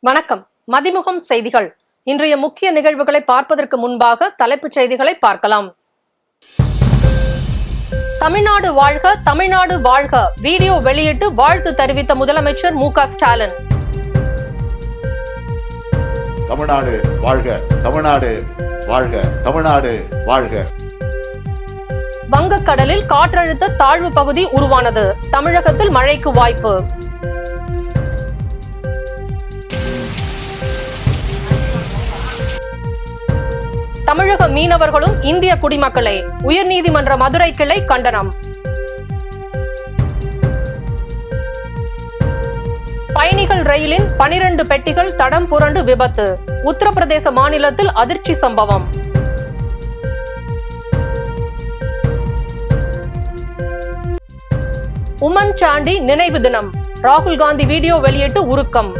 வணக்கம். மதிமுகம் செய்திகள். இன்றைய முக்கிய நிகழ்வுகளை பார்ப்பதற்கு முன்பாக தலைப்புச் செய்திகளை பார்க்கலாம். தமிழ்நாடு வாழ்க, தமிழ்நாடு வாழ்க வீடியோ வெளியிட்டு வாழ்த்து தெரிவித்த முதலமைச்சர் மு.க. ஸ்டாலின். தமிழ்நாடு வாழ்க, தமிழ்நாடு வாழ்க, தமிழ்நாடு வாழ்க. வங்கக்கடலில் காற்றழுத்த தாழ்வு பகுதி உருவானது. தமிழகத்தில் மழைக்கு வாய்ப்பு. தமிழக மீனவர்களும் இந்திய குடிமக்களே, உயர்நீதிமன்ற மதுரை கிளை கண்டனம். பயணிகள் ரயிலின் 12 பெட்டிகள் தடம் புரண்டு விபத்து. உத்தரப்பிரதேச மாநிலத்தில் அதிர்ச்சி சம்பவம். உமன் சாண்டி நினைவு தினம். ராகுல் காந்தி வீடியோ வெளியிட்டு உருக்கம்.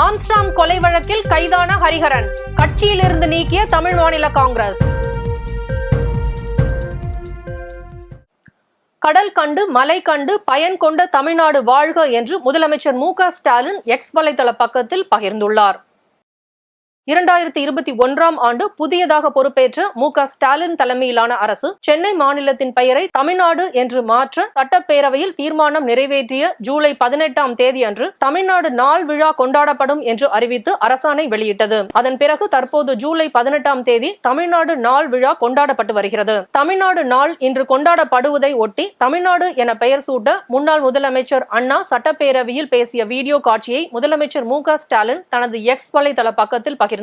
ஆம்ஸ்ட்ராங் கொலை வழக்கில் கைதான ஹரிஹரன் கட்சியிலிருந்து நீக்கிய தமிழ் மாநில காங்கிரஸ். கடல் கண்டு மலை கண்டு பயன் கொண்ட தமிழ்நாடு வாழ்க என்று முதலமைச்சர் மு.க. ஸ்டாலின் எக்ஸ் வலைதள பக்கத்தில் பகிர்ந்துள்ளார். 2021ஆம் ஆண்டு புதியதாக பொறுப்பேற்ற மு.க. ஸ்டாலின் தலைமையிலான அரசு சென்னை மாநிலத்தின் பெயரை தமிழ்நாடு என்று மாற்ற சட்டப்பேரவையில் தீர்மானம் நிறைவேற்றிய ஜூலை 18ஆம் தேதி அன்று தமிழ்நாடு நாள் விழா கொண்டாடப்படும் என்று அறிவித்து அரசாணை வெளியிட்டது. அதன் பிறகு தற்போது ஜூலை 18ஆம் தேதி தமிழ்நாடு நாள் விழா கொண்டாடப்பட்டு வருகிறது. தமிழ்நாடு நாள் இன்று கொண்டாடப்படுவதை ஒட்டி தமிழ்நாடு என பெயர் சூட்ட முன்னாள் முதலமைச்சர் அண்ணா சட்டப்பேரவையில் பேசிய வீடியோ காட்சியை முதலமைச்சர் மு.க. ஸ்டாலின் தனது எக்ஸ் வலைதள பக்கத்தில் பகிர்ந்துள்ளார்.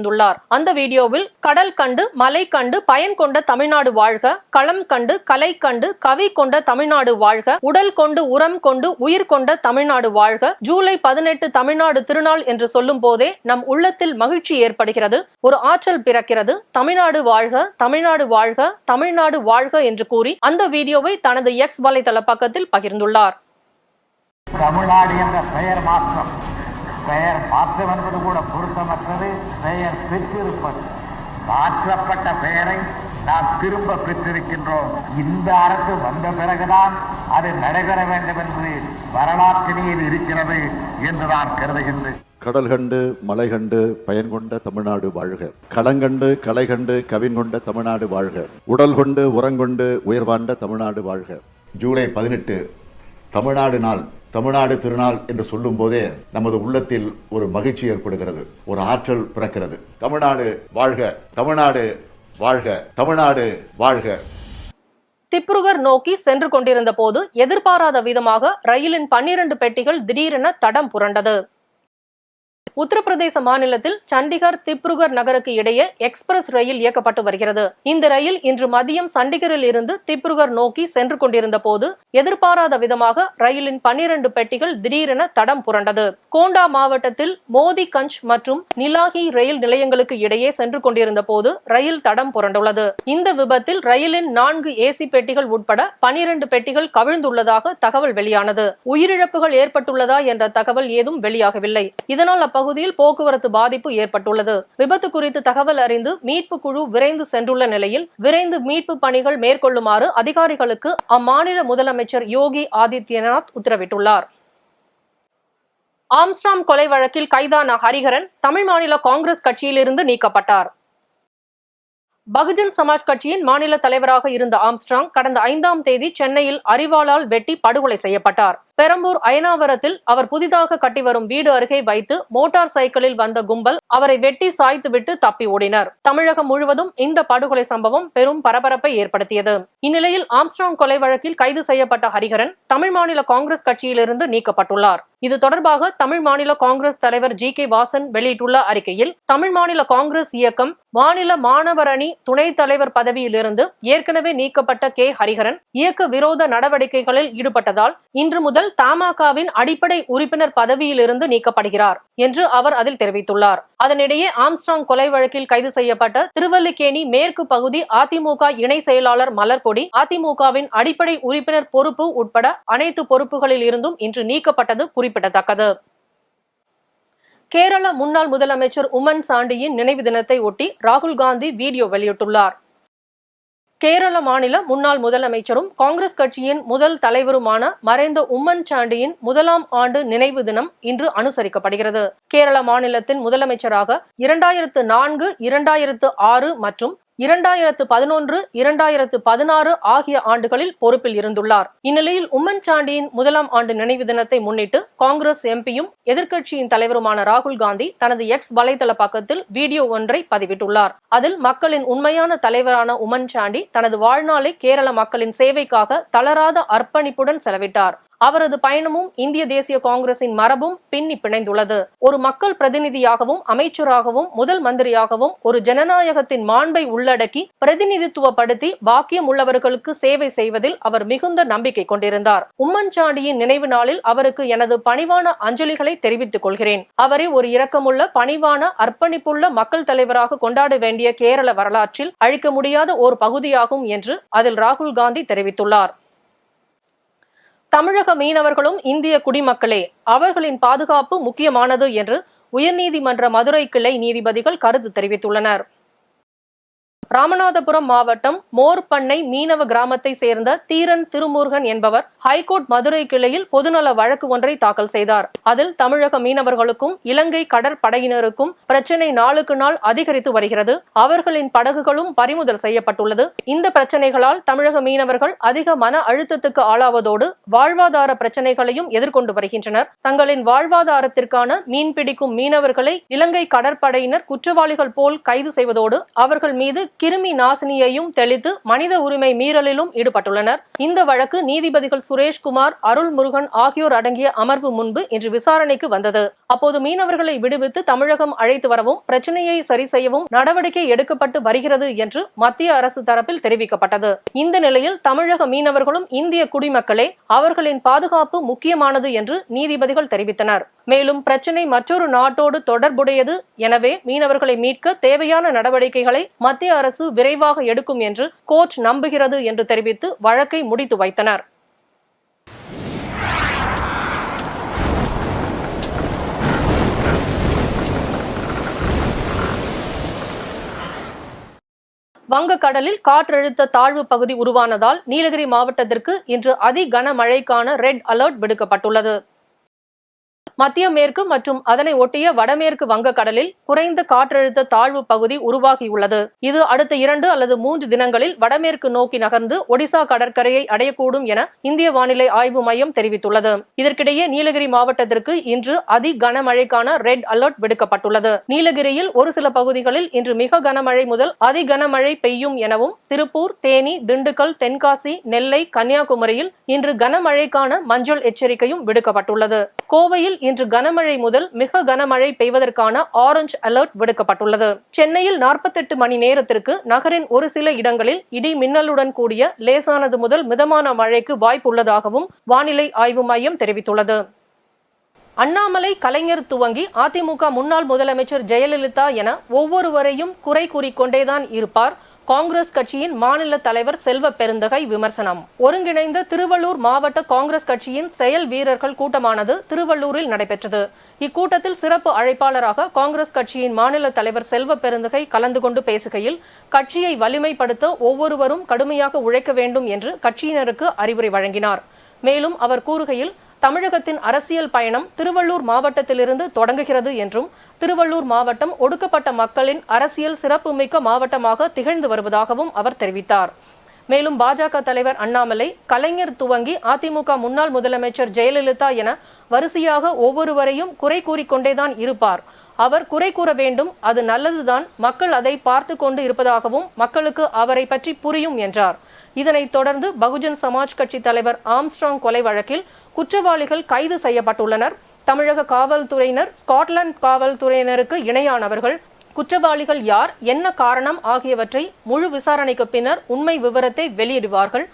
அந்த வீடியோவில் கடல் கண்டு மலை கண்டு பயன் கொண்ட தமிழ்நாடு வாழ்க, களம் கண்டு கலை கண்டு கவி கொண்ட தமிழ்நாடு வாழ்க, உடல் கொண்டு உரம் கொண்டு உயிர் கொண்ட தமிழ்நாடு வாழ்க, ஜூலை 18 தமிழ்நாடு திருநாள் என்று சொல்லும் போதே நம் உள்ளத்தில் மகிழ்ச்சி ஏற்படுகிறது, ஒரு ஆற்றல் பிறக்கிறது. தமிழ்நாடு வாழ்க, தமிழ்நாடு வாழ்க, தமிழ்நாடு வாழ்க என்று கூறி அந்த வீடியோவை தனது எக்ஸ் வலைதள பக்கத்தில் பகிர்ந்துள்ளார். தமிழ்நாடு என்ற பெயர் மாற்றம், பெயர் மாற்றம் என்பது கூட பொருத்தமற்றது. பெயர் பெற்றிருப்பது, மாற்றப்பட்ட பெயரை நாம் திரும்ப பெற்றிருக்கின்றோம். இந்த அரசு வந்த பிறகுதான் அது நடைபெற வேண்டும் என்று வரலாற்றினில் இருக்கிறது என்று நான் கருதுகின்றேன். கடல் கண்டு மலை கண்டு பயன் கொண்ட தமிழ்நாடு வாழ்க, களங்கண்டு கலை கண்டு கவின் கொண்ட தமிழ்நாடு வாழ்க, உடல் கொண்டு உரங்கொண்டு உயர்வாண்ட தமிழ்நாடு வாழ்க. ஜூலை 18 தமிழ்நாடு நாள், தமிழ்நாடு திருநாள் என்று சொல்லும் போதே நமது உள்ளத்தில் ஒரு மகிழ்ச்சி ஏற்படுகிறது, ஒரு ஆற்றல் பிறக்கிறது. தமிழ்நாடு வாழ்க, தமிழ்நாடு வாழ்க, தமிழ்நாடு வாழ்க. திப்ருகர் நோக்கி சென்று கொண்டிருந்த போது எதிர்பாராத விதமாக ரயிலின் 12 பெட்டிகள் திடீரென தடம் புரண்டது. உத்தரப்பிரதேச மாநிலத்தில் சண்டிகர் திப்ருகர் நகருக்கு இடையே எக்ஸ்பிரஸ் ரயில் இயக்கப்பட்டு வருகிறது. இந்த ரயில் இன்று மதியம் சண்டிகரில் இருந்து திப்ருகர் நோக்கி சென்று கொண்டிருந்த போது எதிர்பாராத விதமாக ரயிலின் 12 பெட்டிகள் திடீரென தடம் புரண்டது. கோண்டா மாவட்டத்தில் மோதி கஞ்ச் மற்றும் நிலாகி ரயில் நிலையங்களுக்கு இடையே சென்று கொண்டிருந்த போது ரயில் தடம் புரண்டுள்ளது. இந்த விபத்தில் ரயிலின் 4 ஏசி பெட்டிகள் உட்பட 12 பெட்டிகள் கவிழ்ந்துள்ளதாக தகவல் வெளியானது. உயிரிழப்புகள் ஏற்பட்டுள்ளதா என்ற தகவல் ஏதும் வெளியாகவில்லை. இதனால் பகுதியில் போக்குவரத்து பாதிப்பு ஏற்பட்டுள்ளது. விபத்து குறித்து தகவல் அறிந்து மீட்பு குழு விரைந்து சென்றுள்ள நிலையில் விரைந்து மீட்பு பணிகள் மேற்கொள்ளுமாறு அதிகாரிகளுக்கு அம்மாநில முதலமைச்சர் யோகி ஆதித்யநாத் உத்தரவிட்டுள்ளார். ஆம்ஸ்ட்ராங் கொலை வழக்கில் கைதான ஹரிஹரன் தமிழ் மாநில காங்கிரஸ் கட்சியிலிருந்து நீக்கப்பட்டார். பகுஜன் சமாஜ் கட்சியின் மாநில தலைவராக இருந்த ஆம்ஸ்ட்ராங் கடந்த 5ஆம் தேதி சென்னையில் அரிவாளால் வெட்டி படுகொலை செய்யப்பட்டார். பெரம்பூர் அயனாவரத்தில் அவர் புதிதாக கட்டி வரும் வீடு அருகே வைத்து மோட்டார் சைக்கிளில் வந்த கும்பல் அவரை வெட்டி சாய்த்துவிட்டு தப்பி ஓடினர். தமிழகம் முழுவதும் இந்த படுகொலை சம்பவம் பெரும் பரபரப்பை ஏற்படுத்தியது. இந்நிலையில் ஆம்ஸ்ட்ராங் கொலை வழக்கில் கைது செய்யப்பட்ட ஹரிஹரன் தமிழ் மாநில காங்கிரஸ் கட்சியிலிருந்து நீக்கப்பட்டுள்ளார். இது தொடர்பாக தமிழ் மாநில காங்கிரஸ் தலைவர் ஜி.கே. வாசன் வெளியிட்டுள்ள அறிக்கையில், தமிழ் மாநில காங்கிரஸ் இயக்கம் மாநில மாணவர் அணி துணைத் தலைவர் பதவியிலிருந்து ஏற்கனவே நீக்கப்பட்ட கே. ஹரிஹரன் இயக்க விரோத நடவடிக்கைகளில் ஈடுபட்டதால் இன்று முதல் தமாகவின் அடிப்படை உறுப்பினர் பதவியிலிருந்து நீக்கப்படுகிறார் என்று அவர் அதில் தெரிவித்துள்ளார். அதனிடையே ஆம்ஸ்ட்ராங் கொலை வழக்கில் கைது செய்யப்பட்ட திருவல்லிக்கேணி மேற்கு பகுதி அதிமுக இணை செயலாளர் மலர்கொடி அதிமுகவின் அடிப்படை உறுப்பினர் பொறுப்பு உட்பட அனைத்து பொறுப்புகளில் இருந்தும் இன்று நீக்கப்பட்டது குறிப்பிடத்தக்கது. கேரள முன்னாள் முதலமைச்சர் உமன் சாண்டியின் நினைவு தினத்தை ஒட்டி ராகுல் காந்தி வீடியோ வெளியிட்டுள்ளார். கேரள மாநில முன்னாள் முதலமைச்சரும் காங்கிரஸ் கட்சியின் முதல் தலைவருமான மறைந்த உம்மன் சாண்டியின் 1ஆம் ஆண்டு நினைவு தினம் இன்று அனுசரிக்கப்படுகிறது. கேரள மாநிலத்தின் முதலமைச்சராக 2004, 2006 மற்றும் 2011, 2016 ஆகிய ஆண்டுகளில் பொறுப்பில் இருந்துள்ளார். இந்நிலையில் உம்மன் சாண்டியின் 1ஆம் ஆண்டு நினைவு தினத்தை முன்னிட்டு காங்கிரஸ் எம்பியும் எதிர்க்கட்சியின் தலைவருமான ராகுல் காந்தி தனது எக்ஸ் வலைதள பக்கத்தில் வீடியோ ஒன்றை பதிவிட்டுள்ளார். அதில் மக்களின் உண்மையான தலைவரான உம்மன் சாண்டி தனது வாழ்நாளை கேரள மக்களின் சேவைக்காக தளராத அர்ப்பணிப்புடன் செலவிட்டார். அவரது பயணமும் இந்திய தேசிய காங்கிரசின் மரபும் பின்னி பிணைந்துள்ளது. ஒரு மக்கள் பிரதிநிதியாகவும் அமைச்சராகவும் முதல் மந்திரியாகவும் ஒரு ஜனநாயகத்தின் மாண்பை உள்ளடக்கி பிரதிநிதித்துவப்படுத்தி பாக்கியம் உள்ளவர்களுக்கு சேவை செய்வதில் அவர் மிகுந்த நம்பிக்கை கொண்டிருந்தார். உம்மன் சாண்டியின் நினைவு நாளில் அவருக்கு எனது பணிவான அஞ்சலிகளை தெரிவித்துக் கொள்கிறேன். அவரை ஒரு இரக்கமுள்ள, பணிவான, அர்ப்பணிப்புள்ள மக்கள் தலைவராக கொண்டாட வேண்டிய கேரள வரலாற்றில் அழிக்க முடியாத ஒரு பகுதியாகும் என்று அதில் ராகுல் காந்தி தெரிவித்துள்ளார். தமிழக மீனவர்களும் இந்திய குடிமக்களே, அவர்களின் பாதுகாப்பு முக்கியமானது என்று உயர்நீதிமன்ற மதுரை கிளை நீதிபதிகள் கருத்து தெரிவித்துள்ளனர். ராமநாதபுரம் மாவட்டம் மோர்பண்ணை மீனவ கிராமத்தை சேர்ந்த தீரன் திருமுருகன் என்பவர் ஹைகோர்ட் மதுரை கிளையில் பொதுநல வழக்கு ஒன்றை தாக்கல் செய்தார். அதில் தமிழக மீனவர்களுக்கும் இலங்கை கடற்படையினருக்கும் பிரச்சினை நாளுக்கு நாள் அதிகரித்து வருகிறது. அவர்களின் படகுகளும் பறிமுதல் செய்யப்பட்டுள்ளது. இந்த பிரச்சனைகளால் தமிழக மீனவர்கள் அதிக மன அழுத்தத்துக்கு ஆளாவதோடு வாழ்வாதார பிரச்சனைகளையும் எதிர்கொண்டு வருகின்றனர். தங்களின் வாழ்வாதாரத்திற்கான மீன்பிடிக்கும் மீனவர்களை இலங்கை கடற்படையினர் குற்றவாளிகள் போல் கைது செய்வதோடு அவர்கள் மீது கிருமி நாசினியையும் தெளித்து மனித உரிமை மீறலிலும் ஈடுபட்டுள்ளனர். இந்த வழக்கு நீதிபதிகள் சுரேஷ்குமார், அருள்முருகன் ஆகியோர் அடங்கிய அமர்வு முன்பு இன்று விசாரணைக்கு வந்தது. அப்போது மீனவர்களை விடுவித்து தமிழகம் அழைத்து வரவும் பிரச்சனையை சரி செய்யவும் நடவடிக்கை எடுக்கப்பட்டு வருகிறது என்று மத்திய அரசு தரப்பில் தெரிவிக்கப்பட்டது. இந்த நிலையில் தமிழக மீனவர்களும் இந்திய குடிமக்களே, அவர்களின் பாதுகாப்பு முக்கியமானது என்று நீதிபதிகள் தெரிவித்தனர். மேலும் பிரச்சனை மற்றொரு நாட்டோடு தொடர்புடையது, எனவே மீனவர்களை மீட்க தேவையான நடவடிக்கைகளை மத்திய அரசு விரைவாக எடுக்கும் என்று கோர்ட் நம்புகிறது என்று தெரிவித்து வழக்கை முடித்து வைத்தனர். வங்கக்கடலில் காற்றழுத்த தாழ்வு பகுதி உருவானதால் நீலகிரி மாவட்டத்திற்கு இன்று அதி கனமழைக்கான ரெட் அலர்ட் விடுக்கப்பட்டுள்ளது. மத்திய மேற்கு மற்றும் அதனை ஒட்டிய வடமேற்கு வங்கக்கடலில் குறைந்த காற்றழுத்த தாழ்வு பகுதி உருவாகியுள்ளது. இது அடுத்த 2 அல்லது 3 தினங்களில் வடமேற்கு நோக்கி நகர்ந்து ஒடிசா கடற்கரையை அடையக்கூடும் என இந்திய வானிலை ஆய்வு மையம் தெரிவித்துள்ளது. இதற்கிடையே நீலகிரி மாவட்டத்திற்கு இன்று அதி கனமழைக்கான ரெட் அலர்ட் விடுக்கப்பட்டுள்ளது. நீலகிரியில் ஒரு சில பகுதிகளில் இன்று மிக கனமழை முதல் அதி கனமழை பெய்யும் எனவும், திருப்பூர், தேனி, திண்டுக்கல், தென்காசி, நெல்லை, கன்னியாகுமரியில் இன்று கனமழைக்கான மஞ்சள் எச்சரிக்கையும் விடுக்கப்பட்டுள்ளது. கோவையில் இன்று கனமழை முதல் மிக கனமழை பெய்வதற்கான ஆரஞ்சு அலர்ட் விடுக்கப்பட்டுள்ளது. சென்னையில் 48 மணி நேரத்திற்கு நகரின் ஒரு சில இடங்களில் இடி மின்னலுடன் கூடிய லேசானது முதல் மிதமான மழைக்கு வாய்ப்புள்ளதாகவும் வானிலை ஆய்வு மையம் தெரிவித்துள்ளது. அண்ணாமலை, கலைஞர் துவங்கி அதிமுக முன்னாள் முதலமைச்சர் ஜெயலலிதா என ஒவ்வொருவரையும் குறை கூறிக்கொண்டேதான் இருப்பார் காங்கிரஸ் கட்சியின் மாநில தலைவர் செல்வ பெருந்தகை விமர்சனம். ஒருங்கிணைந்த திருவள்ளூர் மாவட்ட காங்கிரஸ் கட்சியின் செயல் வீரர்கள் கூட்டமானது திருவள்ளூரில் நடைபெற்றது. இக்கூட்டத்தில் சிறப்பு அழைப்பாளராக காங்கிரஸ் கட்சியின் மாநில தலைவர் செல்வ பெருந்தகை கலந்து கொண்டு பேசுகையில், கட்சியை வலிமைப்படுத்த ஒவ்வொருவரும் கடுமையாக உழைக்க வேண்டும் என்று கட்சியினருக்கு அறிவுரை வழங்கினார். மேலும் அவர் கூறுகையில், தமிழகத்தின் அரசியல் பயணம் திருவள்ளூர் மாவட்டத்திலிருந்து தொடங்குகிறது என்றும், திருவள்ளூர் மாவட்டம் ஒடுக்கப்பட்ட மக்களின் அரசியல் சிறப்புமிக்க மாவட்டமாக திகழ்ந்து வருவதாகவும் அவர் தெரிவித்தார். மேலும் பாஜக தலைவர் அண்ணாமலை, கலைஞர் துவங்கி அதிமுக முன்னாள் முதலமைச்சர் ஜெயலலிதா என வரிசையாக ஒவ்வொருவரையும் குறை கூறிக்கொண்டேதான் இருப்பார். அவர் குறை கூற வேண்டும், அது நல்லதுதான், மக்கள் அதை பார்த்து கொண்டு இருப்பதாகவும் மக்களுக்கு அவரை பற்றி புரியும் என்றார். இதனைத் தொடர்ந்து பகுஜன் சமாஜ் கட்சி தலைவர் ஆம்ஸ்ட்ராங் கொலை வழக்கில் குற்றவாளிகள் கைது செய்யப்பட்டுள்ளனர். தமிழக காவல்துறையினர் ஸ்காட்லாந்து காவல்துறையினருக்கு இணையானவர்கள். குற்றவாளிகள் யார், என்ன காரணம் ஆகியவற்றை முழு விசாரணைக்கு பின்னர் உண்மை விவரத்தை வெளியிடுவார்கள்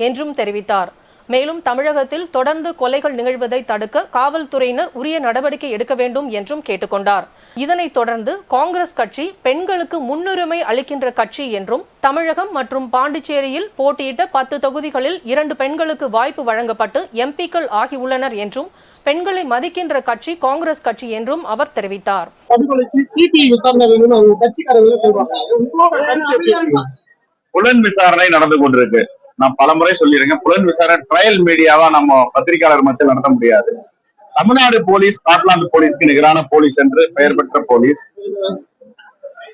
என்றும் தெரிவித்தார். மேலும் தமிழகத்தில் தொடர்ந்து கொலைகள் நிகழ்வதை தடுக்க காவல்துறையினர் உரிய நடவடிக்கை எடுக்க வேண்டும் என்றும் கேட்டுக்கொண்டார். இதனைத் தொடர்ந்து காங்கிரஸ் கட்சி பெண்களுக்கு முன்னுரிமை அளிக்கின்ற கட்சி என்றும், தமிழகம் மற்றும் பாண்டிச்சேரியில் போட்டியிட்ட 10 தொகுதிகளில் 2 பெண்களுக்கு வாய்ப்பு வழங்கப்பட்டு எம்பிக்கள் ஆகியுள்ளனர் என்றும், பெண்களை மதிக்கின்ற கட்சி காங்கிரஸ் கட்சி என்றும் அவர் தெரிவித்தார். புலன் விசாரணை நடந்து கொண்டிருக்கு. நான் பலமுறை சொல்லியிருக்கேன், புலன் விசாரணை ட்ரையல் மீடியாவா நம்ம பத்திரிகையாளர் மத்தியில் நடத்த முடியாது. தமிழ்நாடு போலீஸ் ஸ்காட்லாந்து போலீஸ்க்கு நிகரான போலீஸ் என்று பெயர் பெற்ற போலீஸ்.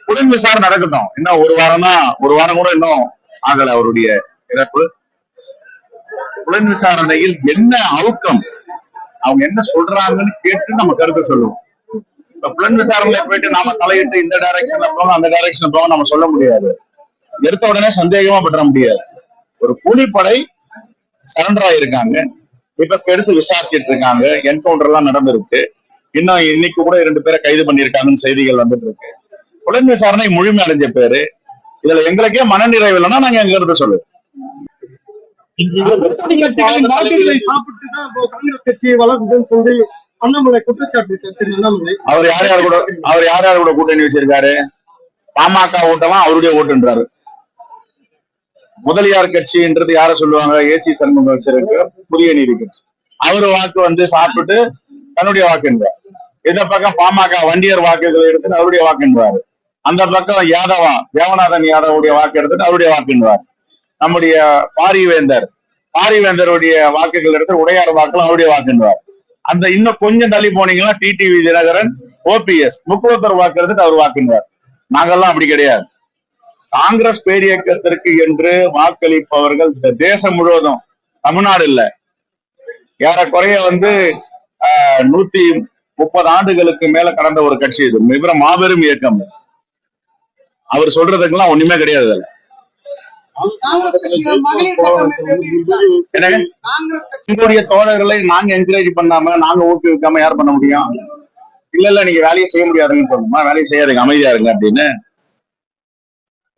புலன் விசாரணை நடக்கட்டும். இன்னும் ஒரு வாரம் கூட இன்னும் ஆகல அவருடைய இறப்பு. புலன் விசாரணையில் என்ன அவுட்கம், அவங்க என்ன சொல்றாங்கன்னு கேட்டு நம்ம கருத்து சொல்லுவோம். இப்ப புலன் விசாரணையில போயிட்டு நாம தலையிட்டு இந்த டைரக்ஷன்ல போங்க அந்த டைரக்ஷன்ல போங்க நம்ம சொல்ல முடியாது. எடுத்த உடனே சந்தேகமா பற்ற முடியாது. ஒரு கூலிப்படை சரண்டர் ஆயிருக்காங்க, இப்ப எடுத்து விசாரிச்சுட்டு இருக்காங்க. என்கவுண்டர் எல்லாம் நடந்திருக்கு. இன்னும் இன்னைக்கு கூட 2 பேரை கைது பண்ணியிருக்காங்கன்னு செய்திகள் வந்துட்டு இருக்கு. புலன் விசாரணை முழுமை அடைஞ்ச பேரு. இதுல எங்களுக்கே மனநிறைவு இல்லைன்னா நாங்க எங்க இருந்து சொல்லுவோம். காங்கிரஸ் கட்சி வளர்க்குதுன்னு சொல்லி அண்ணாமலை குற்றச்சாட்டு. அவர் யார் யார் கூட கூட்டணி வச்சிருக்காரு? பாமக ஓட்டெல்லாம் அவருடைய ஓட்டுன்றாரு. முதலியார் கட்சின்றது யார சொல்லுவாங்க? ஏசி சண்முகம் வச்சிருக்க புதிய நீதி கட்சி. அவரு வாக்கு சாப்பிட்டு தன்னுடைய வாக்குன்றார். இந்த பக்கம் பாமக வண்டியர் வாக்குகளை எடுத்துட்டு அவருடைய வாக்குன்றாரு. அந்த பக்கம் யாதவா தேவநாதன் யாதவுடைய வாக்கு எடுத்துட்டு அவருடைய வாக்குன்றார். நம்முடைய பாரிவேந்தருடைய வாக்குகள் எடுத்து உடையார் வாக்குல அவருடைய வாக்குன்றார். அந்த இன்னும் கொஞ்சம் தள்ளி போனீங்கன்னா டிடிவி தினகரன் ஓபிஎஸ் முக்குவத்தர் வாக்கு எடுத்துட்டு அவர் வாக்குன்றார். நாங்கெல்லாம் அப்படி கிடையாது. காங்கிரஸ் பேரியக்கத்திற்கு என்று வாக்களிப்பவர்கள் தேசம் முழுவதும், தமிழ்நாடு இல்ல, ஏறக்குறைய 130 ஆண்டுகளுக்கு மேல கடந்த ஒரு கட்சி. இது மிக மாபெரும் இயக்கம். அவர் சொல்றதுக்கெல்லாம் ஒண்ணுமே கிடையாது. எங்களுடைய தோழர்களை நாங்க என்கரேஜ் பண்ணாம, நாங்க ஊக்குவிக்காம யார் பண்ண முடியும்? இல்ல நீங்க வேலையை செய்ய முடியாதுன்னு சொல்லுமா, வேலையை செய்யாதுங்க, அமைதியா இருங்க அப்படின்னு.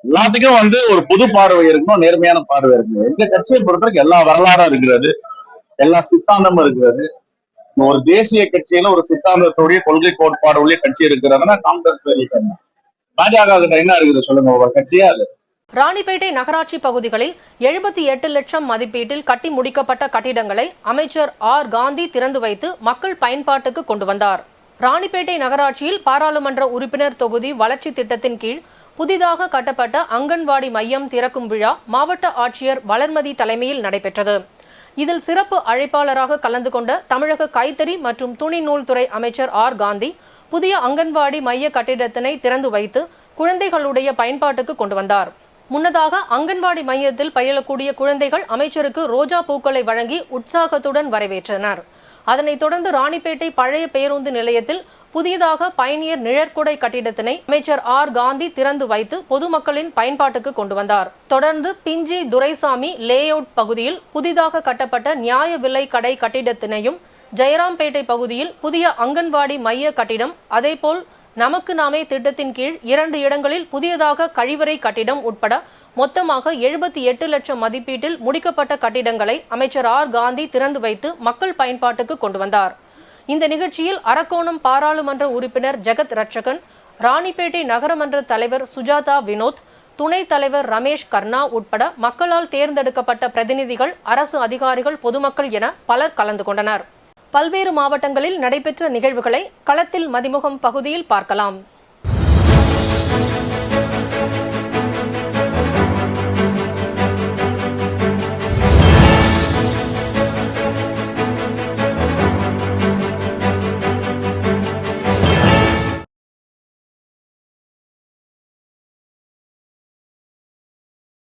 எல்லாத்துக்கும் ஒரு பொது பார்வை இருக்கணும், நேர்மையான பார்வை இருக்கணும். எங்க கட்சியை பொறுத்தவரைக்கும் எல்லா வரலாறும் இருக்கிறது, எல்லா சித்தாந்தமும் இருக்கிறது. ஒரு தேசிய கட்சியில ஒரு சித்தாந்தத்துடைய கொள்கை கோட்பாடு உள்ள கட்சி இருக்கிறதுனா காங்கிரஸ் பேரியக்கம். பாஜக கிட்ட என்ன இருக்குது சொல்லுங்க, ஒரு கட்சியா அது. ராணிப்பேட்டை நகராட்சி பகுதிகளில் 78 லட்சம் மதிப்பீட்டில் கட்டி முடிக்கப்பட்ட கட்டிடங்களை அமைச்சர் ஆர் காந்தி திறந்து வைத்து மக்கள் பயன்பாட்டுக்கு கொண்டு வந்தார். ராணிப்பேட்டை நகராட்சியில் பாராளுமன்ற உறுப்பினர் தொகுதி வளர்ச்சி திட்டத்தின் கீழ் புதிதாக கட்டப்பட்ட அங்கன்வாடி மையம் திறக்கும் விழா மாவட்ட ஆட்சியர் வளர்மதி தலைமையில் நடைபெற்றது. இதில் சிறப்பு அழைப்பாளராக கலந்து கொண்ட தமிழக கைத்தறி மற்றும் துணிநூல் துறை அமைச்சர் ஆர் காந்தி புதிய அங்கன்வாடி மைய கட்டிடத்தினை திறந்து வைத்து குழந்தைகளுடைய பயன்பாட்டுக்கு கொண்டு வந்தார். முன்னதாக அங்கன்வாடி மையத்தில் பயிலக்கூடிய குழந்தைகள் அமைச்சருக்கு ரோஜா பூக்களை வழங்கி உற்சாகத்துடன் வரவேற்றனர். அதனைத் தொடர்ந்து ராணிப்பேட்டை பழைய பேருந்து நிலையத்தில் புதியதாக பயணியர் நிழற்குடை கட்டிடத்தினை அமைச்சர் ஆர் காந்தி திறந்து வைத்து பொதுமக்களின் பயன்பாட்டுக்கு கொண்டு வந்தார். தொடர்ந்து பிஞ்சி துரைசாமி லே அவுட் பகுதியில் புதிதாக கட்டப்பட்ட நியாய விலை கடை கட்டிடத்தினையும், ஜெயராம்பேட்டை பகுதியில் புதிய அங்கன்வாடி மைய கட்டிடம், அதேபோல் நமக்கு நாமே திட்டத்தின் கீழ் 2 இடங்களில் புதியதாக கழிவறை கட்டிடம் உட்பட மொத்தமாக 78 லட்சம் மதிப்பீட்டில் முடிக்கப்பட்ட கட்டிடங்களை அமைச்சர் ஆர் காந்தி திறந்து வைத்து மக்கள் பயன்பாட்டுக்கு கொண்டு வந்தார். இந்த நிகழ்ச்சியில் அரக்கோணம் பாராளுமன்ற உறுப்பினர் ஜெகத் ரட்சகன், ராணிப்பேட்டை நகரமன்ற தலைவர் சுஜாதா வினோத், துணைத் தலைவர் ரமேஷ் கர்ணா உட்பட மக்களால் தேர்ந்தெடுக்கப்பட்ட பிரதிநிதிகள், அரசு அதிகாரிகள், பொதுமக்கள் என பலர் கலந்து கொண்டனர். பல்வேறு மாவட்டங்களில் நடைபெற்ற நிகழ்வுகளை களத்தில் மதிமுகம் பகுதியில் பார்க்கலாம்.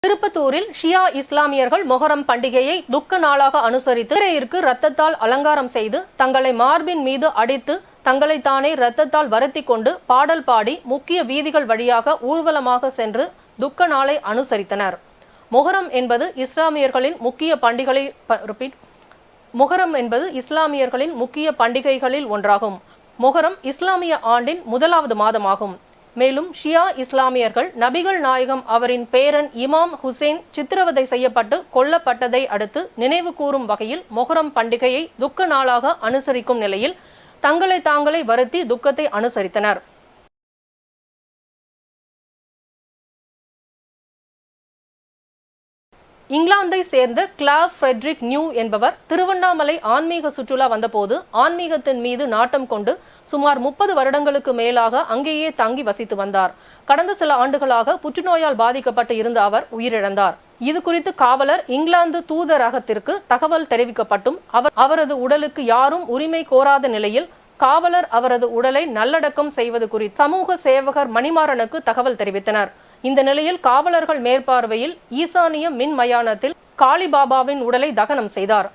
திருப்பத்தூரில் ஷியா இஸ்லாமியர்கள் மொஹரம் பண்டிகையை துக்க நாளாக அனுசரித்து திரையிற்கு ரத்தத்தால் அலங்காரம் செய்து தங்களை மார்பின் மீது அடித்து தங்களை தானே ரத்தத்தால் வருத்தி கொண்டு பாடல் பாடி முக்கிய வீதிகள் வழியாக ஊர்வலமாக சென்று துக்க நாளை அனுசரித்தனர். மொஹரம் என்பது இஸ்லாமியர்களின் முக்கிய பண்டிகைகளில் ஒன்றாகும். மொஹரம் இஸ்லாமிய ஆண்டின் 1வது மாதமாகும். மேலும் ஷியா இஸ்லாமியர்கள் நபிகள் நாயகம் அவரின் பேரன் இமாம் ஹுசேன் சித்திரவதை செய்யப்பட்டு கொல்லப்பட்டதை அடுத்து நினைவு கூறும் வகையில் மொஹரம் பண்டிகையை துக்க நாளாக அனுசரிக்கும் நிலையில் தங்களை தாங்களே வருத்தி துக்கத்தை அனுசரித்தனர். இங்கிலாந்தை சேர்ந்த கிளாவ் ஃப்ரெட்ரிக் நியூ என்பவர் திருவண்ணாமலை ஆன்மீக சுற்றுலா வந்தபோது ஆன்மீகத்தின் மீது நாட்டம் கொண்டு சுமார் 30 வருடங்களுக்கு மேலாக அங்கேயே தங்கி வசித்து வந்தார். கடந்த சில ஆண்டுகளாக புற்றுநோயால் பாதிக்கப்பட்டு இருந்த அவர் உயிரிழந்தார். இது குறித்து காவலர் இங்கிலாந்து தூதரகத்திற்கு தகவல் தெரிவிக்கப்பட்டும் அவரது உடலுக்கு யாரும் உரிமை கோராத நிலையில் காவலர் அவரது உடலை நல்லடக்கம் செய்வது குறித்து சமூக சேவகர் மணிமாறனுக்கு தகவல் தெரிவித்தனர். இந்த நிலையில் காவலர்கள் மேற்பார்வையில் ஈசானிய மின் மயானத்தில் காளிபாபாவின் உடலை தகனம் செய்தார்.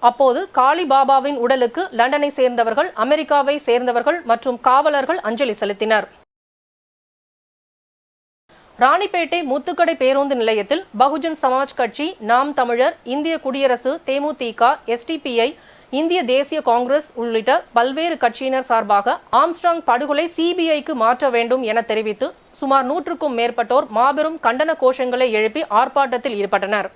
அப்போது காளிபாபாவின் உடலுக்கு லண்டனை சேர்ந்தவர்கள், அமெரிக்காவை சேர்ந்தவர்கள் மற்றும் காவலர்கள் அஞ்சலி செலுத்தினர். ராணிப்பேட்டை முத்துக்கடை பேருந்து நிலையத்தில் பகுஜன் சமாஜ் கட்சி, நாம் தமிழர், இந்திய குடியரசு, தேமுதிக, எஸ்டிபிஐ, இந்திய தேசிய காங்கிரஸ் உள்ளிட்ட பல்வேறு கட்சியினர் சார்பாக ஆம்ஸ்ட்ராங் படுகொலை சிபிஐக்கு மாற்ற வேண்டும் என தெரிவித்து சுமார் 100க்கும் மேற்பட்டோர் மாபெரும் கண்டன கோஷங்களை எழுப்பி ஆர்ப்பாட்டத்தில் ஈடுபட்டனர்.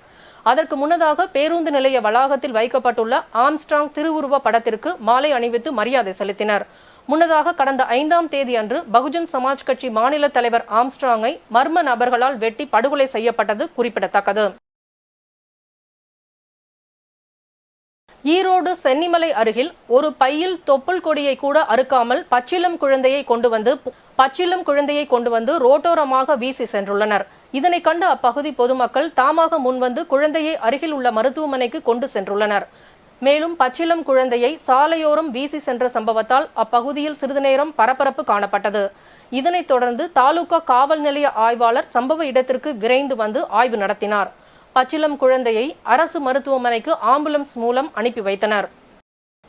அதற்கு முன்னதாக பேருந்து நிலைய வளாகத்தில் வைக்கப்பட்டுள்ள ஆம்ஸ்ட்ராங் திருவுருவ படத்திற்கு மாலை அணிவித்து மரியாதை செலுத்தினர். முன்னதாக கடந்த 5ஆம் தேதி அன்று பகுஜன் சமாஜ் கட்சி மாநில தலைவர் ஆம்ஸ்ட்ராங்கை மர்ம நபர்களால் வெட்டி படுகொலை செய்யப்பட்டது குறிப்பிடத்தக்கது. ஈரோடு சென்னிமலை அருகில் ஒரு பையில் தொப்புள் கொடியை கூட அறுக்காமல் பச்சிளம் குழந்தையை கொண்டு வந்து ரோட்டோரமாக வீசி சென்றுள்ளனர். இதனை கண்டு அப்பகுதி பொதுமக்கள் தாமாக முன்வந்து குழந்தையை அருகில் உள்ள மருத்துவமனைக்கு கொண்டு சென்றுள்ளனர். மேலும் பச்சிளம் குழந்தையை சாலையோரம் வீசி சென்ற சம்பவத்தால் அப்பகுதியில் சிறிது நேரம் பரபரப்பு காணப்பட்டது. இதனைத் தொடர்ந்து தாலுகா காவல் நிலைய ஆய்வாளர் சம்பவ இடத்திற்கு விரைந்து வந்து ஆய்வு நடத்தினார். பச்சிளம் குழந்தையை அரசு மருத்துவமனைக்கு ஆம்புலன்ஸ் மூலம் அனுப்பி வைத்தனர்.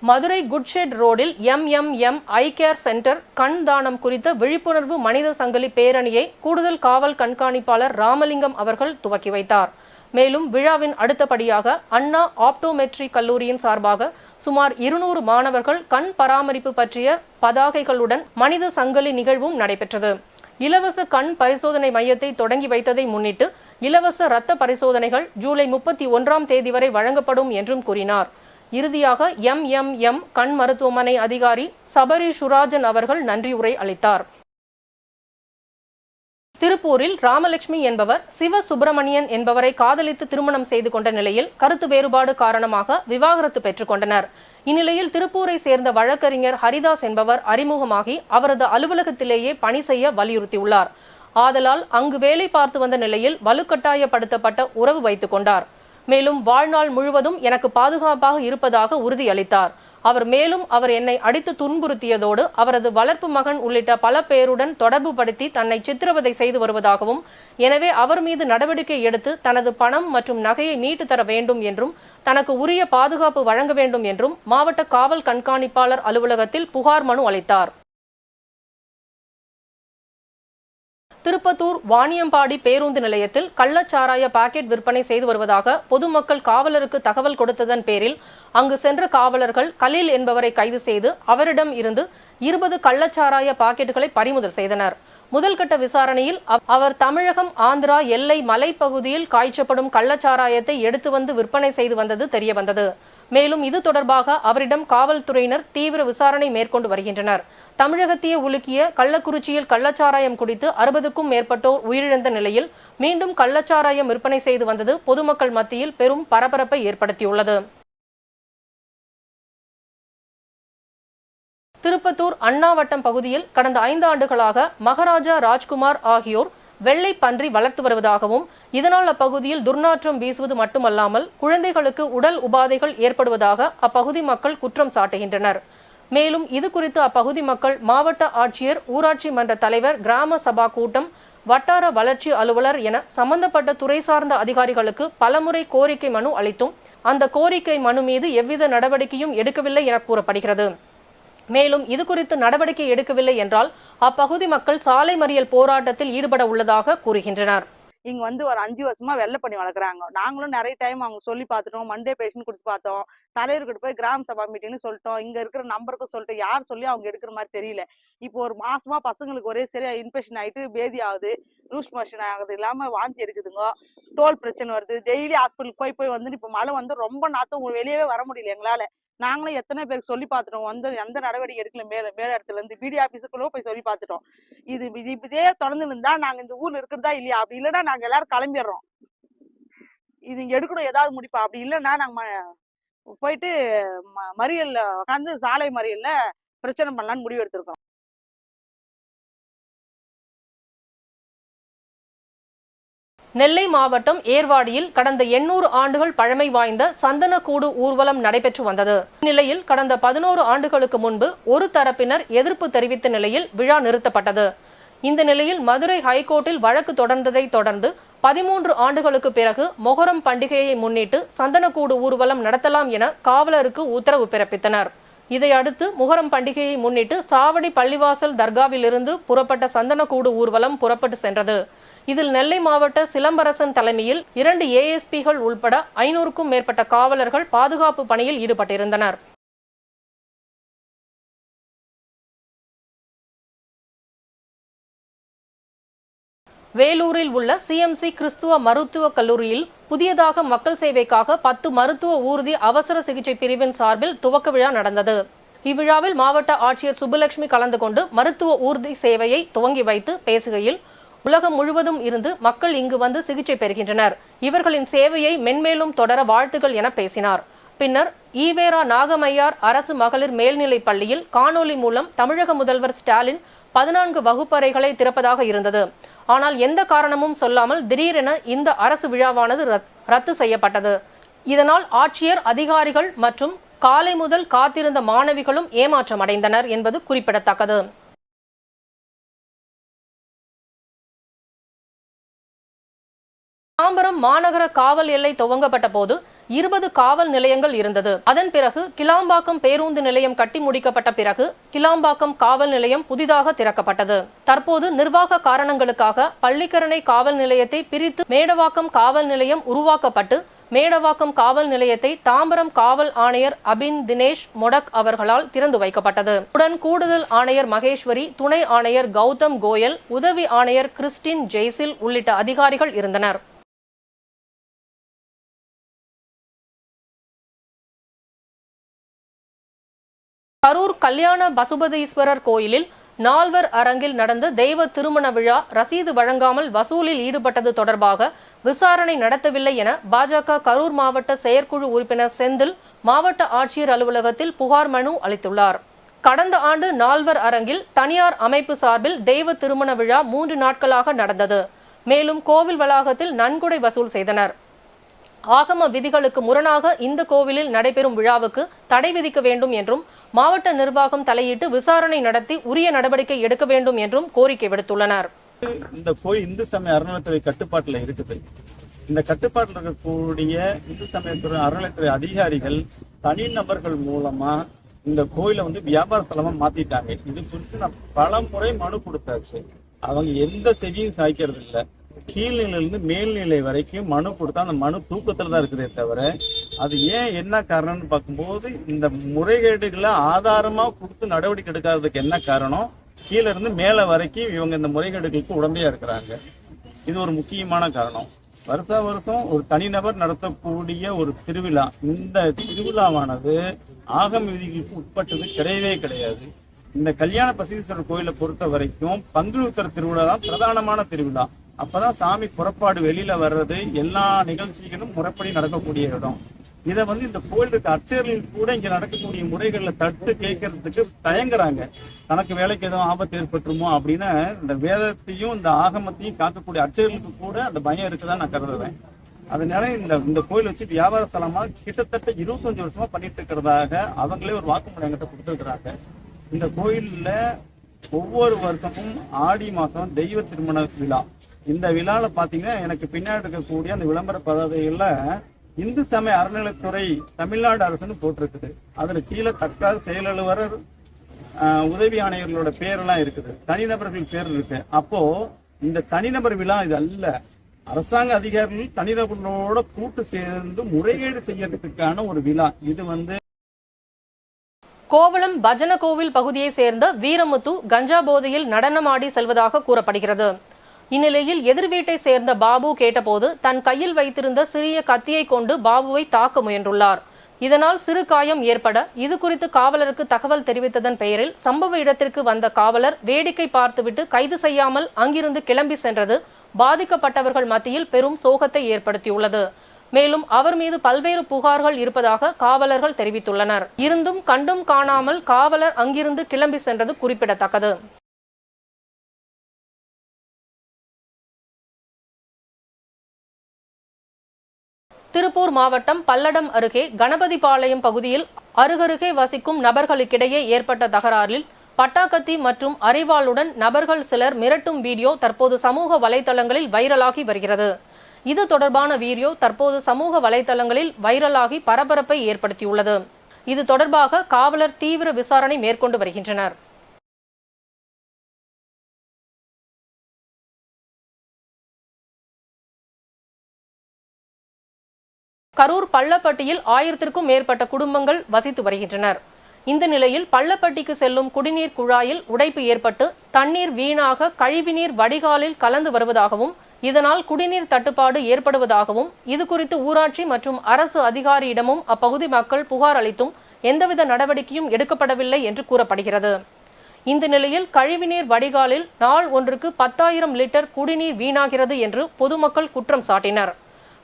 மதுரை குட்ஷெட் ரோடில் MMM ஐ கேர் சென்டர் கண் தானம் குறித்த விழிப்புணர்வு மனித சங்கிலி பேரணியை கூடுதல் காவல் கண்காணிப்பாளர் ராமலிங்கம் அவர்கள் துவக்கி வைத்தார். மேலும் விழாவின் அடுத்தபடியாக அண்ணா ஆப்டோமெட்ரி கல்லூரியின் சார்பாக சுமார் 200 மாணவர்கள் கண் பராமரிப்பு பற்றிய பதாகைகளுடன் மனித சங்கிலி நிகழ்வும் நடைபெற்றது. இலவச கண் பரிசோதனை மையத்தை தொடங்கி வைத்ததை முன்னிட்டு இலவச இரத்த பரிசோதனைகள் ஜூலை 31ஆம் தேதி வரை வழங்கப்படும் என்றும் கூறினார். இறுதியாக MMM கண் மருத்துவமனை அதிகாரி சபரி சுராஜன் அவர்கள் நன்றி உரை அளித்தார். திருப்பூரில் ராமலட்சுமி என்பவர் சிவசுப்பிரமணியன் என்பவரை காதலித்து திருமணம் செய்து கொண்ட நிலையில் கருத்து வேறுபாடு காரணமாக விவாகரத்து பெற்றுக் கொண்டனர். இந்நிலையில் திருப்பூரை சேர்ந்த வழக்கறிஞர் ஹரிதாஸ் என்பவர் அறிமுகமாகி அவரது அலுவலகத்திலேயே பணி செய்ய வலியுறுத்தியுள்ளார். ஆதலால் அங்கு வேலை பார்த்து வந்த நிலையில் வலுக்கட்டாயப்படுத்தப்பட்ட உறவு வைத்துக் கொண்டார். மேலும் வாழ்நாள் முழுவதும் எனக்கு பாதுகாப்பாக இருப்பதாக உறுதியளித்தார். அவர் என்னை அடித்து துன்புறுத்தியதோடு அவரது வளர்ப்பு மகன் உள்ளிட்ட பல பேருடன் தொடர்பு படுத்தி தன்னை சித்திரவதை செய்து வருவதாகவும், எனவே அவர் மீது நடவடிக்கை எடுத்து தனது பணம் மற்றும் நகையை மீட்டு தர வேண்டும் என்றும் தனக்கு உரிய பாதுகாப்பு வழங்க வேண்டும் என்றும் மாவட்ட காவல் கண்காணிப்பாளர் அலுவலகத்தில் புகார் மனு அளித்தார். திருப்பத்தூர் வாணியம்பாடி பேருந்து நிலையத்தில் கள்ளச்சாராய பாக்கெட் விற்பனை செய்து வருவதாக பொதுமக்கள் காவலருக்கு தகவல் கொடுத்ததன் பேரில் அங்கு சென்ற காவலர்கள் கலீல் என்பவரை கைது செய்து அவரிடம் இருந்து 20 கள்ளச்சாராய பாக்கெட்டுகளை பறிமுதல் செய்தனர். முதல்கட்ட விசாரணையில் அவர் தமிழகம் ஆந்திரா எல்லை மலைப்பகுதியில் காய்ச்சப்படும் கள்ளச்சாராயத்தை எடுத்து வந்து விற்பனை செய்து வந்தது தெரியவந்தது. மேலும் இது தொடர்பாக அவரிடம் காவல்துறையினர் தீவிர விசாரணை மேற்கொண்டு வருகின்றனர். தமிழகத்தையே உலுக்கிய கள்ளக்குறிச்சியில் கள்ளச்சாராயம் குடித்து 60க்கும் மேற்பட்டோர் உயிரிழந்த நிலையில் மீண்டும் கள்ளச்சாராயம் விற்பனை செய்து வந்தது பொதுமக்கள் மத்தியில் பெரும் பரபரப்பை ஏற்படுத்தியுள்ளது. திருப்பத்தூர் அண்ணாவட்டம் பகுதியில் கடந்த 5 ஆண்டுகளாக மகாராஜா ராஜ்குமார் ஆகியோர் வெள்ளை பன்றி வளர்த்து வருவதாகவும், இதனால் அப்பகுதியில் துர்நாற்றம் வீசுவது மட்டுமல்லாமல் குழந்தைகளுக்கு உடல் உபாதைகள் ஏற்படுவதாக அப்பகுதி மக்கள் குற்றம் சாட்டுகின்றனர். மேலும் இது குறித்து அப்பகுதி மக்கள் மாவட்ட ஆட்சியர், ஊராட்சி மன்ற தலைவர், கிராம சபா கூட்டம், வட்டார வளர்ச்சி அலுவலர் என சம்பந்தப்பட்ட துறை சார்ந்த அதிகாரிகளுக்கு பலமுறை கோரிக்கை மனு அளித்தும் அந்த கோரிக்கை மனு மீது எவ்வித நடவடிக்கையும் எடுக்கவில்லை என கூறப்படுகிறது. மேலும் இது குறித்து நடவடிக்கை எடுக்கவில்லை என்றால் அப்பகுதி மக்கள் சாலை மறியல் போராட்டத்தில் ஈடுபட உள்ளதாக கூறுகின்றனர். இங்க வந்து ஒரு 5 வருஷமா வெள்ளை பண்ணி வளர்க்குறாங்க. நாங்களும் நிறைய டைம் அவங்க சொல்லி பார்த்துட்டோம். மண்டே பேஷன் கொடுத்து பார்த்தோம். தலைவர்கிட்ட போய் கிராம சபா மீட்டிங்னு சொல்லிட்டோம். இங்க இருக்கிற நம்பருக்கும் சொல்லிட்டு யார் சொல்லி அவங்க எடுக்கிற மாதிரி தெரியல. இப்போ ஒரு மாசமா பசங்களுக்கு ஒரே சரியா இன்ஃபெக்ஷன் ஆயிட்டு பேதி ஆகுது, லூஸ் மோஷன் ஆகுது, இல்லாம வாந்தி எடுக்குதுங்க, தோல் பிரச்சனை வருது. டெய்லி ஹாஸ்பிட்டலுக்கு போய் வந்து இப்போ மழை வந்து ரொம்ப நாத்தம், வெளியவே வர முடியல எங்களால. நாங்களும் எத்தனை பேருக்கு சொல்லி பார்த்துட்டோம். வந்து எந்த நடவடிக்கை எடுக்கல. மேல இடத்துல இருந்து பிடி ஆபீஸுக்குள்ள போய் சொல்லி பார்த்துட்டோம். இதே தொடர்ந்து இருந்தா நாங்க இந்த ஊர்ல இருக்கிறதா இல்லையா, அப்படி இல்லைன்னா நாங்க எல்லாரும் கிளம்பிடுறோம். இது இங்க எடுக்கணும் ஏதாவது முடிப்பா, அப்படி இல்லைன்னா நாங்க போயிட்டு மறியல்ல உட்காந்து சாலை மறியல்ல பிரச்சனை பண்ணலான்னு முடிவு எடுத்திருக்கோம். நெல்லை மாவட்டம் ஏர்வாடியில் கடந்த 800 ஆண்டுகள் பழமை வாய்ந்த சந்தனக்கூடு ஊர்வலம் நடைபெற்று வந்தது. இந்நிலையில் கடந்த 11 ஆண்டுகளுக்கு முன்பு ஒரு தரப்பினர் எதிர்ப்பு தெரிவித்த நிலையில் விழா நிறுத்தப்பட்டது. இந்த நிலையில் மதுரை ஹைகோர்ட்டில் வழக்கு தொடர்ந்ததை தொடர்ந்து 13 ஆண்டுகளுக்கு பிறகு மொஹரம் பண்டிகையை முன்னிட்டு சந்தனக்கூடு ஊர்வலம் நடத்தலாம் என காவலருக்கு உத்தரவு பிறப்பித்தனர். இதையடுத்து முஹரம் பண்டிகையை முன்னிட்டு சாவடி பள்ளிவாசல் தர்காவிலிருந்து புறப்பட்ட சந்தனக்கூடு ஊர்வலம் புறப்பட்டு சென்றது. இதில் நெல்லை மாவட்ட சிலம்பரசன் தலைமையில் 2 ASPகள் உள்பட 500க்கும் மேற்பட்ட காவலர்கள் பாதுகாப்பு பணியில் ஈடுபட்டிருந்தனர். வேலூரில் உள்ள CMC கிறிஸ்துவ மருத்துவக் கல்லூரியில் புதியதாக மக்கள் சேவைக்காக 10 மருத்துவ ஊர்தி அவசர சிகிச்சை பிரிவின் சார்பில் துவக்க விழா நடந்தது. இவ்விழாவில் மாவட்ட ஆட்சியர் சுப்புலட்சுமி கலந்து கொண்டு மருத்துவ ஊர்தி சேவையை துவங்கி வைத்து பேசுகையில், உலகம் முழுவதும் இருந்து மக்கள் இங்கு வந்து சிகிச்சை பெறுகின்றனர். இவர்களின் சேவையை மென்மேலும் தொடர வாழ்த்துகள் என பேசினார். பின்னர் ஈவேரா நாகமையார் அரசு மகளிர் மேல்நிலைப் பள்ளியில் காணொலி மூலம் தமிழக முதல்வர் ஸ்டாலின் 14 வகுப்பறைகளை திறப்பதாக இருந்தது. ஆனால் எந்த காரணமும் சொல்லாமல் திடீரென இந்த அரசு விழாவானது ரத்து செய்யப்பட்டது. இதனால் ஆட்சியர், அதிகாரிகள் மற்றும் காலை முதல் காத்திருந்த மாணவிகளும் ஏமாற்றம் அடைந்தனர் என்பது குறிப்பிடத்தக்கது. தாம்பரம் மாநகர காவல் எல்லை துவங்கப்பட்ட போது 20 காவல் நிலையங்கள் இருந்தது. அதன் பிறகு கிளாம்பாக்கம் பேருந்து நிலையம் கட்டி முடிக்கப்பட்ட பிறகு கிளாம்பாக்கம் காவல் நிலையம் புதிதாக திறக்கப்பட்டது. தற்போது நிர்வாக காரணங்களுக்காக பள்ளிக்கரணை காவல் நிலையத்தை பிரித்து மேடவாக்கம் காவல் நிலையம் உருவாக்கப்பட்டு மேடவாக்கம் காவல் நிலையத்தை தாம்பரம் காவல் ஆணையர் அபின் தினேஷ் மொடக் அவர்களால் திறந்து வைக்கப்பட்டது. உடன் கூடுதல் ஆணையர் மகேஸ்வரி, துணை ஆணையர் கௌதம் கோயல், உதவி ஆணையர் கிறிஸ்டின் ஜெய்சில் உள்ளிட்ட அதிகாரிகள் இருந்தனர். கரூர் கல்யாண பசுபதீஸ்வரர் கோயிலில் நால்வர் அரங்கில் நடந்த தெய்வ திருமண விழா ரசீது வழங்காமல் வசூலில் ஈடுபட்டது தொடர்பாக விசாரணை நடத்தவில்லை என பாஜக கரூர் மாவட்ட செயற்குழு உறுப்பினர் செந்தில் மாவட்ட ஆட்சியர் அலுவலகத்தில் புகார் மனு அளித்துள்ளார். கடந்த ஆண்டு நால்வர் அரங்கில் தனியார் அமைப்பு சார்பில் தெய்வ திருமண விழா 3 நாட்களாக நடந்தது. மேலும் கோவில் வளாகத்தில் நன்கொடை வசூல் செய்தனர். ஆகம விதிகளுக்கு முரணாக இந்த கோவிலில் நடைபெறும் விழாவுக்கு தடை விதிக்க வேண்டும் என்றும் மாவட்ட நிர்வாகம் தலையிட்டு விசாரணை நடத்தி உரிய நடவடிக்கை எடுக்க வேண்டும் என்றும் கோரிக்கை விடுத்துள்ளனர். இந்த கோயில் இந்து சமய அறநிலையத்துறை கட்டுப்பாட்டில் இருக்குது. இந்த கட்டுப்பாட்டில் இருக்கக்கூடிய இந்து சமயத்துறை அறநிலையத்துறை அதிகாரிகள் தனிநபர்கள் மூலமா இந்த கோயிலை வியாபார ஸ்தலமா மாத்திட்டாங்க. இது குறித்து நான் பல முறை மனு கொடுத்தாச்சு. அவங்க எந்த செவியும் சாய்க்கிறது இல்லை. கீழ்நிலையிலிருந்து மேல்நிலை வரைக்கும் மனு கொடுத்தா அந்த மனு தூக்கத்துல தான் இருக்குதே தவிர அது ஏன் என்ன காரணம்னு பார்க்கும்போது இந்த முறைகேடுகளை ஆதாரமா கொடுத்து நடவடிக்கை எடுக்காததுக்கு என்ன காரணம், கீழே இருந்து மேல வரைக்கும் இவங்க இந்த முறைகேடுகளுக்கு உடந்தையா இருக்கிறாங்க. இது ஒரு முக்கியமான காரணம். வருஷா வருஷம் ஒரு தனிநபர் நடத்தக்கூடிய ஒரு திருவிழா, இந்த திருவிழாவானது ஆகம விதிகளுக்கு உட்பட்டது கிடையவே கிடையாது. இந்த கல்யாண பசீஸ்வரர் கோயிலை பொறுத்த வரைக்கும் பங்குனி உத்திர திருவிழா தான் பிரதானமான திருவிழா. அப்பதான் சாமி புறப்பாடு வெளியில வர்றது, எல்லா நிகழ்ச்சிகளும் முறைப்படி நடக்கக்கூடிய இடம். இதை இந்த கோயிலுக்கு அர்ச்சகர்கள் கூட இங்க நடக்கக்கூடிய முறைகள்ல தட்டு கேட்கறதுக்கு தயங்குறாங்க. தனக்கு வேலைக்கு எதுவும் ஆபத்து ஏற்பட்டுருமோ அப்படின்னு இந்த வேதத்தையும் இந்த ஆகமத்தையும் காக்கக்கூடிய அர்ச்சகர்களுக்கு கூட அந்த பயம் இருக்குதான் நான் கருதுறேன். அதனால இந்த கோயில் வச்சு வியாபார ஸ்தலமா கிட்டத்தட்ட 25 வருஷமா பண்ணிட்டு இருக்கிறதாக அவங்களே ஒரு வாக்குமூலம் என்கிட்ட கொடுத்துருக்குறாங்க. இந்த கோயில்ல ஒவ்வொரு வருஷமும் ஆடி மாசம் தெய்வ திருமண விழா. இந்த விழால பாத்தீங்கன்னா எனக்கு பின்னாடி இருக்கக்கூடிய அந்த விளம்பர பதாதைகள்ல இந்து சமய அறநிலைத்துறை தமிழ்நாடு அரசுன்னு போட்டிருக்குது. அதுல கீழே தக்கார் செயலாளர், உதவி ஆணையர்களோட பேரெல்லாம் இருக்குது, தனிநபர்கள் பேர் இருக்கு. அப்போ இந்த தனிநபர் விழா இது அல்ல. அரசாங்க அதிகாரிகள் தனிநபர்களோட கூட்டு சேர்ந்து முறைகேடு செய்யறதுக்கான ஒரு விழா இது. கோவளம் பஜன கோவில் பகுதியை சேர்ந்த வீரமுத்து கஞ்சா போதையில் நடனமாடி செல்வதாக கூறப்படுகிறது. இந்நிலையில் எதிர் வீட்டை சேர்ந்த பாபு கேட்டபோது தன் கையில் வைத்திருந்த சிறிய கத்தியை கொண்டு பாபுவை தாக்க முயன்றுள்ளார். இதனால் சிறு காயம் ஏற்பட இது குறித்து காவலருக்கு தகவல் தெரிவித்ததன் பெயரில் சம்பவ இடத்திற்கு வந்த காவலர் வேடிக்கை பார்த்துவிட்டு கைது செய்யாமல் அங்கிருந்து கிளம்பி சென்றது பாதிக்கப்பட்டவர்கள் மத்தியில் பெரும் சோகத்தை ஏற்படுத்தியுள்ளது. மேலும் அவர் மீது பல்வேறு புகார்கள் இருப்பதாக காவலர்கள் தெரிவித்துள்ளனர். இருந்தும் கண்டும் காணாமல் காவலர் அங்கிருந்து கிளம்பி சென்றது குறிப்பிடத்தக்கது. திருப்பூர் மாவட்டம் பல்லடம் அருகே கணபதிபாளையம் பகுதியில் அருகருகே வசிக்கும் நபர்களுக்கிடையே ஏற்பட்ட தகராறில் பட்டாக்கத்தி மற்றும் அரிவாளுடன் நபர்கள் சிலர் மிரட்டும் வீடியோ தற்போது சமூக வலைதளங்களில் வைரலாகி வருகிறது. இது தொடர்பான வீடியோ தற்போது சமூக வலைதளங்களில் வைரலாகி பரபரப்பை ஏற்படுத்தியுள்ளது. இது தொடர்பாக காவலர் தீவிர விசாரணை மேற்கொண்டு வருகின்றனர். கரூர் பள்ளப்பட்டியில் 1000க்கும் மேற்பட்ட குடும்பங்கள் வசித்து வருகின்றனர். இந்த நிலையில் பள்ளப்பட்டிக்கு செல்லும் குடிநீர் குழாயில் உடைப்பு ஏற்பட்டு தண்ணீர் வீணாக கழிவுநீர் வடிகாலில் கலந்து வருவதாகவும் இதனால் குடிநீர் தட்டுப்பாடு ஏற்படுவதாகவும் இது குறித்து ஊராட்சி மற்றும் அரசு அதிகாரியிடமும் அப்பகுதி மக்கள் புகார் அளித்தும் எந்தவித நடவடிக்கையும் எடுக்கப்படவில்லை என்று கூறப்படுகிறது. இந்த நிலையில் கழிவுநீர் வடிகாலில் நாள் ஒன்றுக்கு 10,000 லிட்டர் குடிநீர் வீணாகிறது என்று பொதுமக்கள் குற்றம் சாட்டினர்.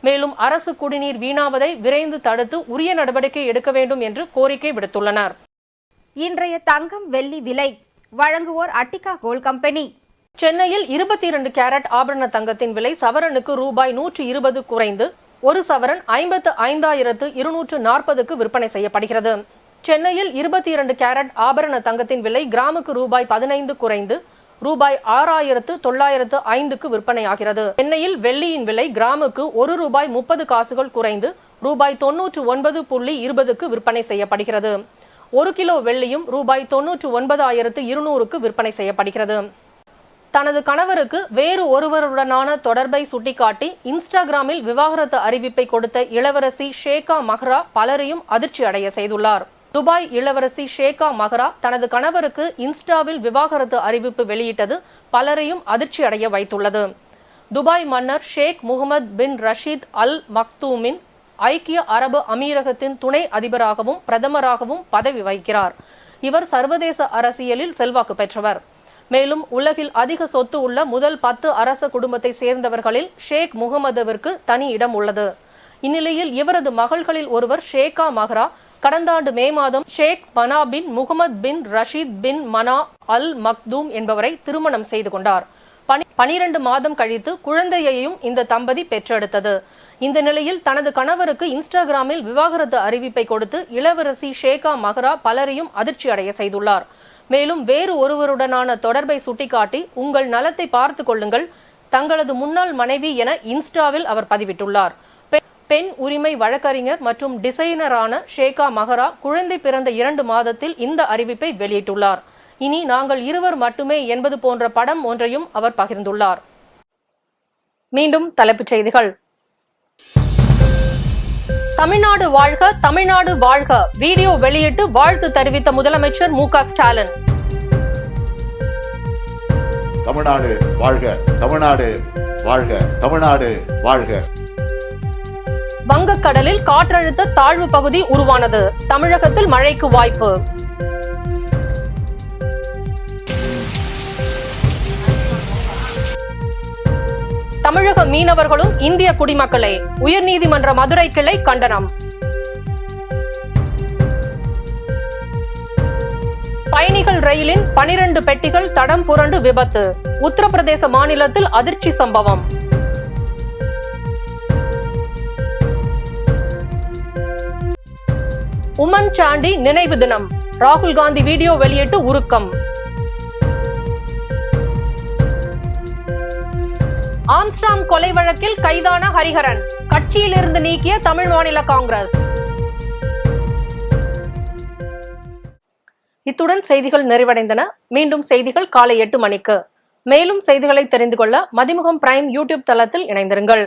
மேலும் அரசு குடிநீர் வீணாவதை விரைந்து தடுத்து உரிய நடவடிக்கை எடுக்க வேண்டும் என்று கோரிக்கை விடுத்துள்ளனர். இன்றைய தங்கம் வெள்ளி விலை வழங்குவோர் அட்டிகா கோல்ட் கம்பெனி. சென்னையில் 22 கேரட் ஆபரண தங்கத்தின் விலை சவரனுக்கு ரூபாய் 120 குறைந்து ஒரு சவரன் 55,240க்கு விற்பனை செய்யப்படுகிறது. சென்னையில் 22 கேரட் ஆபரண தங்கத்தின் விலை கிராமுக்கு ரூபாய் 15 குறைந்து ரூபாய் 6,905க்கு விற்பனையாகிறது. சென்னையில் வெள்ளியின் விலை கிராமுக்கு ரூபாய் 30 காசுகள் குறைந்து ரூபாய் 99.20க்கு விற்பனை செய்யப்படுகிறது. 1 கிலோ வெள்ளியும் ரூபாய் 99,200க்கு விற்பனை செய்யப்படுகிறது. தனது கணவருக்கு வேறு ஒருவருடனான தொடர்பை சுட்டிக்காட்டி இன்ஸ்டாகிராமில் விவாகரத்து அறிவிப்பை கொடுத்த இளவரசி ஷேகா மஹ்ரா பலரையும் அதிர்ச்சி அடைய செய்துள்ளார். துபாய் இளவரசி ஷேகா மஹ்ரா தனது கணவருக்கு இன்ஸ்டாவில் விவாகரத்து அறிவிப்பு வெளியிட்டது பலரையும் அதிர்ச்சி அடைய வைத்துள்ளது. துபாய் மன்னர் ஷேக் முகமது பின் ரஷீத் அல் மக்தூமின் ஐக்கிய அரபு அமீரகத்தின் துணை அதிபராகவும் பிரதமராகவும் பதவி வகிக்கிறார். இவர் சர்வதேச அரசியலில் செல்வாக்கு பெற்றவர். மேலும் உலகில் அதிக சொத்து உள்ள முதல் 10 அரச குடும்பத்தை சேர்ந்தவர்களில் ஷேக் முகமதுவிற்கு தனி இடம் உள்ளது. இந்நிலையில் இவரது மகள்களில் ஒருவர் ஷேகா மஹ்ரா கடந்த ஆண்டு மே மாதம் ஷேக் மனா பின் முகமது பின் ரஷீத் பின் மனா அல் மக்தூம் என்பவரை திருமணம் செய்து கொண்டார். 12 மாதம் கழித்து குழந்தையையும் இந்த தம்பதி பெற்றெடுத்தது. இந்த நிலையில் தனது கணவருக்கு இன்ஸ்டாகிராமில் விவாகரத்து அறிவிப்பை கொடுத்து இளவரசி ஷேகா மஹ்ரா பலரையும் அதிர்ச்சி அடைய செய்துள்ளார். மேலும் வேறு ஒருவருடனான தொடர்பை சுட்டிக்காட்டி உங்கள் நலத்தை பார்த்து கொள்ளுங்கள், தங்களது முன்னாள் மனைவி என இன்ஸ்டாவில் அவர் பதிவிட்டுள்ளார். பெண் உரிமை வழக்கறிஞர் மற்றும் டிசைனரான ஷேகா மஹ்ரா குழந்தை பிறந்த 2 மாதத்தில் இந்த அறிவிப்பை வெளியிட்டுள்ளார். இனி நாங்கள் இருவர் மட்டுமே என்பது போன்ற படம் ஒன்றையும் அவர் பகிர்ந்துள்ளார். மீண்டும் தலைப்புச் செய்திகள். தமிழ்நாடு வாழ்க, தமிழ்நாடு வாழ்க வீடியோ வெளியிட்டு வாழ்த்து தெரிவித்த முதலமைச்சர் மு.க. ஸ்டாலின். தமிழ்நாடு வாழ்க, தமிழ்நாடு வாழ்க, தமிழ்நாடு வாழ்க. வங்கக்கடலில் காற்றழுத்த தாழ்வு பகுதி உருவானது. தமிழகத்தில் மழைக்கு வாய்ப்பு. தமிழக மீனவர்களும் இந்திய குடிமக்களே, உயர்நீதிமன்ற மதுரை கிளை கண்டனம். பயணிகள் ரயிலின் 12 பெட்டிகள் தடம் புரண்டு விபத்து. உத்தரப்பிரதேச மாநிலத்தில் அதிர்ச்சி சம்பவம். உமன் சாண்டி நினைவு தினம். ராகுல் காந்தி வீடியோ வெளியிட்டு உருக்கம். ஆம்ஸ்ட்ராங் கொலை வழக்கில் கைதான ஹரிஹரன் கட்சியிலிருந்து நீக்கிய தமிழ் மாநில காங்கிரஸ். இத்துடன் செய்திகள் நிறைவடைந்தன. மீண்டும் செய்திகள் காலை 8 மணிக்கு. மேலும் செய்திகளை தெரிந்து கொள்ள மதிமுகம் பிரைம் யூடியூப் தளத்தில் இணைந்திருங்கள்.